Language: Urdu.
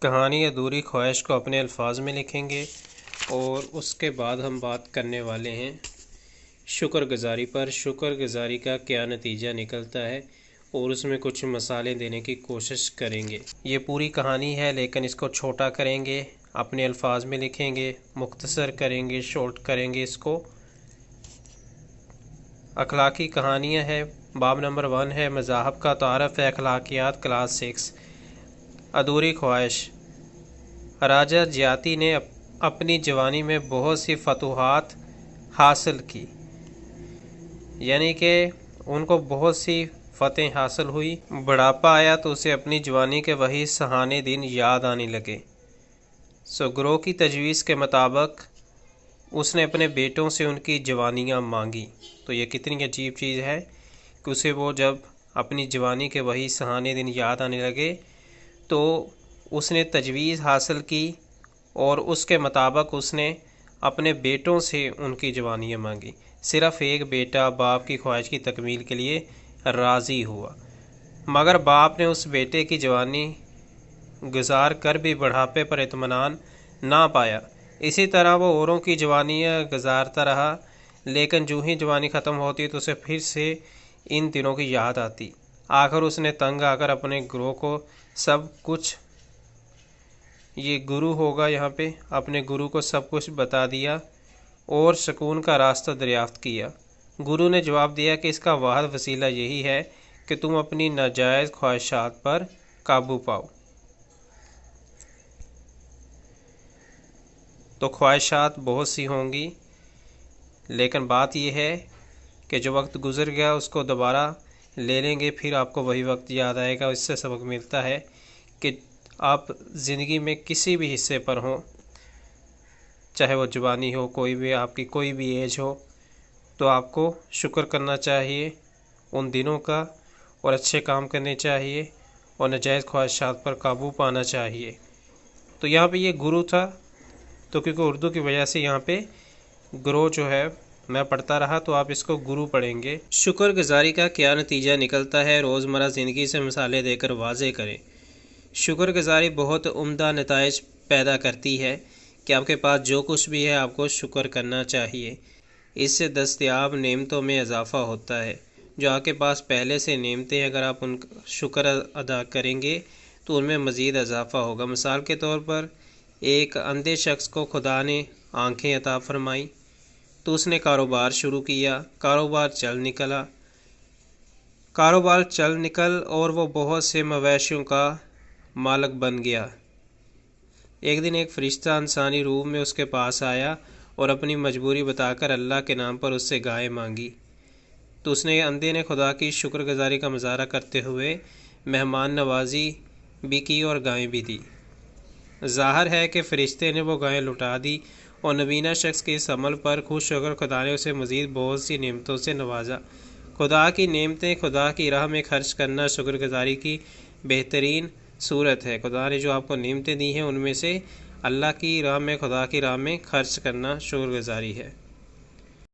کہانی ادھوری خواہش کو اپنے الفاظ میں لکھیں گے اور اس کے بعد ہم بات کرنے والے ہیں شکر گزاری پر۔ شکر گزاری کا کیا نتیجہ نکلتا ہے اور اس میں کچھ مثالیں دینے کی کوشش کریں گے۔ یہ پوری کہانی ہے لیکن اس کو چھوٹا کریں گے، اپنے الفاظ میں لکھیں گے، مختصر کریں گے، شارٹ کریں گے اس کو۔ اخلاقی کہانیاں ہیں۔ باب نمبر 1 ہے مذاہب کا تعارف ہے، اخلاقیات، کلاس 6۔ ادھوری خواہش۔ راجہ جیاتی نے اپنی جوانی میں بہت سی فتوحات حاصل کی، یعنی کہ ان کو بہت سی فتح حاصل ہوئی۔ بڑھاپا آیا تو اسے اپنی جوانی کے وہی سہانے دن یاد آنے لگے۔ گروہ کی تجویز کے مطابق اس نے اپنے بیٹوں سے ان کی جوانیاں مانگی۔ تو یہ کتنی عجیب چیز ہے کہ اسے وہ جب اپنی جوانی کے وہی سہانے دن یاد آنے لگے تو اس نے تجویز حاصل کی اور اس کے مطابق اس نے اپنے بیٹوں سے ان کی جوانیاں مانگی۔ صرف ایک بیٹا باپ کی خواہش کی تکمیل کے لیے راضی ہوا، مگر باپ نے اس بیٹے کی جوانی گزار کر بھی بڑھاپے پر اطمینان نہ پایا۔ اسی طرح وہ اوروں کی جوانیاں گزارتا رہا، لیکن جو ہی جوانی ختم ہوتی تو اسے پھر سے ان دنوں کی یاد آتی۔ آخر اس نے تنگ آ کر اپنے گروہ کو سب کچھ، یہ گرو ہوگا یہاں پہ، اپنے گرو کو سب کچھ بتا دیا اور سکون کا راستہ دریافت کیا۔ گرو نے جواب دیا کہ اس کا واحد وسیلہ یہی ہے کہ تم اپنی ناجائز خواہشات پر قابو پاؤ۔ تو خواہشات بہت سی ہوں گی، لیکن بات یہ ہے کہ جو وقت گزر گیا اس کو دوبارہ لے لیں گے، پھر آپ کو وہی وقت یاد آئے گا۔ اس سے سبق ملتا ہے کہ آپ زندگی میں کسی بھی حصے پر ہوں، چاہے وہ جوانی ہو، کوئی بھی آپ کی کوئی بھی ایج ہو، تو آپ کو شکر کرنا چاہیے ان دنوں کا اور اچھے کام کرنے چاہیے اور ناجائز خواہشات پر قابو پانا چاہیے۔ تو یہاں پہ یہ گرو تھا، تو کیونکہ اردو کی وجہ سے یہاں پہ گرو جو ہے میں پڑھتا رہا تو آپ اس کو گرو پڑھیں گے۔ شکر گزاری کا کیا نتیجہ نکلتا ہے، روزمرہ زندگی سے مثالیں دے کر واضح کریں۔ شکر گزاری بہت عمدہ نتائج پیدا کرتی ہے کہ آپ کے پاس جو کچھ بھی ہے آپ کو شکر کرنا چاہیے۔ اس سے دستیاب نعمتوں میں اضافہ ہوتا ہے۔ جو آپ کے پاس پہلے سے نعمتیں اگر آپ ان کا شکر ادا کریں گے تو ان میں مزید اضافہ ہوگا۔ مثال کے طور پر ایک اندھے شخص کو خدا نے آنکھیں عطا فرمائیں تو اس نے کاروبار شروع کیا، کاروبار چل نکل اور وہ بہت سے مویشیوں کا مالک بن گیا۔ ایک دن ایک فرشتہ انسانی روح میں اس کے پاس آیا اور اپنی مجبوری بتا کر اللہ کے نام پر اس سے گائے مانگی، تو اس نے اندھے نے خدا کی شکر گزاری کا مظاہرہ کرتے ہوئے مہمان نوازی بھی کی اور گائیں بھی دی۔ ظاہر ہے کہ فرشتے نے وہ گائیں لٹا دی اور نبینہ شخص کے اس عمل پر خوش ہو کر خدا نے اسے مزید بہت سی نعمتوں سے نوازا۔ خدا کی نعمتیں خدا کی راہ میں خرچ کرنا شکر گزاری کی بہترین صورت ہے۔ خدا نے جو آپ کو نعمتیں دی ہیں ان میں سے اللہ کی راہ میں، خدا کی راہ میں خرچ کرنا شکر گزاری ہے۔